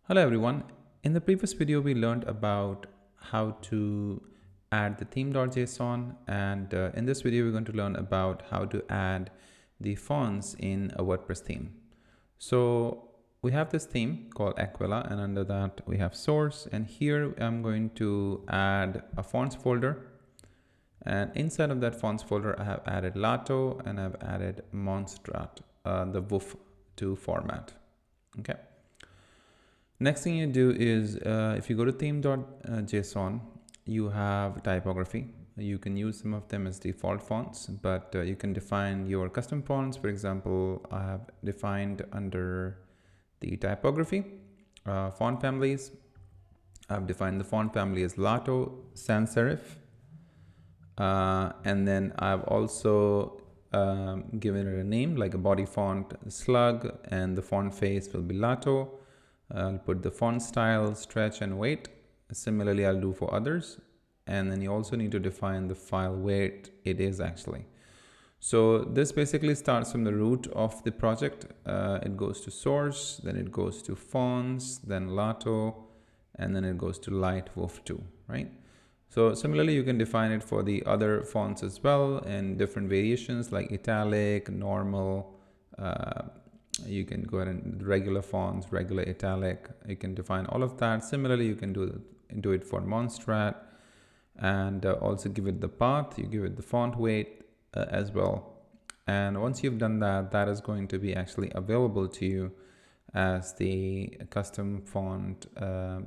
Hello everyone. In the previous video, we learned about how to add the theme.json, and in this video, we're going to learn about how to add the fonts in a WordPress theme. So we have this theme called Aquila, and under that we have source, and here I'm going to add a fonts folder, and inside of that fonts folder, I have added Lato and I've added Monstrat, the WOOF to format. Okay. Next thing you do is if you go to theme.json, you have typography. You can use some of them as default fonts, but you can define your custom fonts. For example, I have defined under the typography font families. I've defined the font family as Lato, sans serif, and then I've also given it a name like a body font slug, and the font face will be Lato. I'll put the font style, stretch, and weight. Similarly, I'll do for others. And then you also need to define the file where it is actually. So this basically starts from the root of the project. It goes to source, then it goes to fonts, then Lato, and then it goes to light WOOF 2, right? So similarly, you can define it for the other fonts as well in different variations like italic, normal, you can go ahead and regular fonts, regular italic. You can define all of that. Similarly, you can do it for Monstrat, and also give it the path. You give it the font weight as well. And once you've done that, that is going to be actually available to you as the custom font,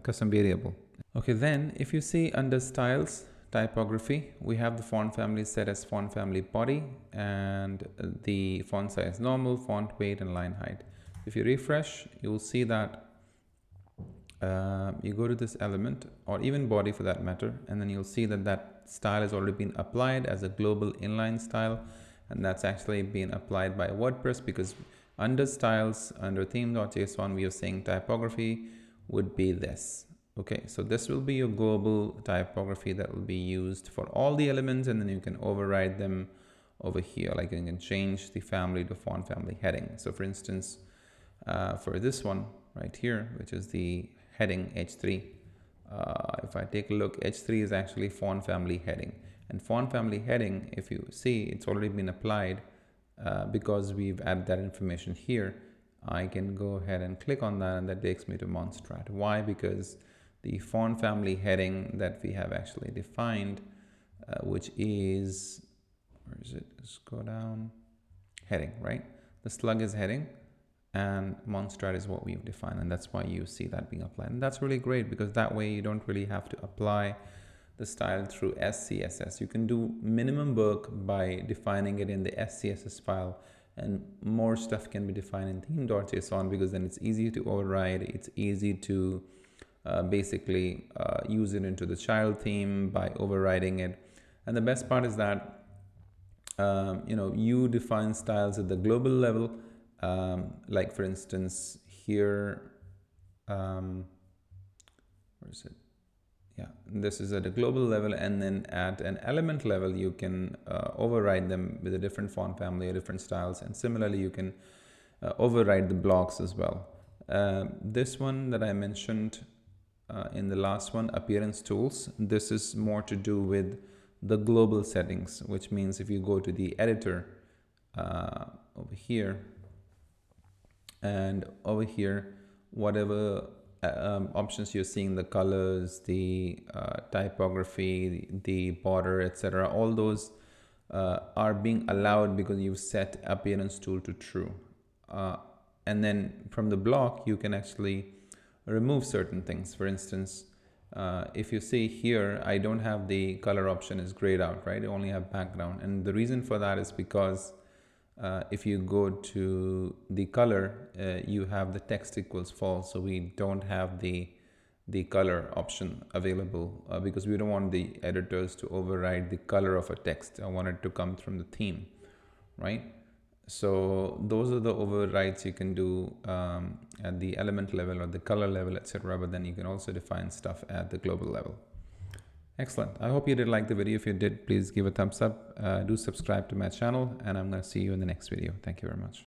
custom variable. Okay, then if you see under styles, typography, we have the font family set as font family body, and the font size normal, font weight, and line height. If you refresh, you will see that you go to this element, or even body for that matter, and then you'll see that that style has already been applied as a global inline style, and that's actually been applied by WordPress, because under styles, under theme.json, we are saying typography would be this. Okay, so this will be your global typography that will be used for all the elements, and then you can override them over here. Like you can change the family to font family heading. So for instance, for this one right here, which is the heading H3, if I take a look, H3 is actually font family heading. And font family heading, if you see, it's already been applied because we've added that information here. I can go ahead and click on that, and that takes me to Monstrat. Why? Because the font family heading that we have actually defined, which is, where is it? Let's go down. Heading, right? The slug is heading, and Monstrat is what we've defined, and that's why you see that being applied. And that's really great, because that way you don't really have to apply the style through SCSS. You can do minimum work by defining it in the SCSS file, and more stuff can be defined in theme.json, because then it's easy to override. It's easy to basically use it into the child theme by overriding it. And the best part is that you define styles at the global level, like for instance here, where is it? Yeah, this is at a global level, and then at an element level you can override them with a different font family or different styles, and similarly you can override the blocks as well. This one that I mentioned in the last one, appearance tools, this is more to do with the global settings, which means if you go to the editor over here, and over here, whatever options you're seeing, the colors, the typography, the border, etc., all those are being allowed because you've set appearance tool to true. And then from the block, you can actually remove certain things. For instance, if you see here, I don't have the color option is grayed out, right? I only have background. And the reason for that is because if you go to the color, you have the text equals false. So we don't have the color option available because we don't want the editors to override the color of a text. I want it to come from the theme, right? So those are the overrides you can do at the element level or the color level, etc. But then you can also define stuff at the global level. Excellent. I hope you did like the video. If you did, please give a thumbs up. Do subscribe to my channel, and I'm going to see you in the next video. Thank you very much.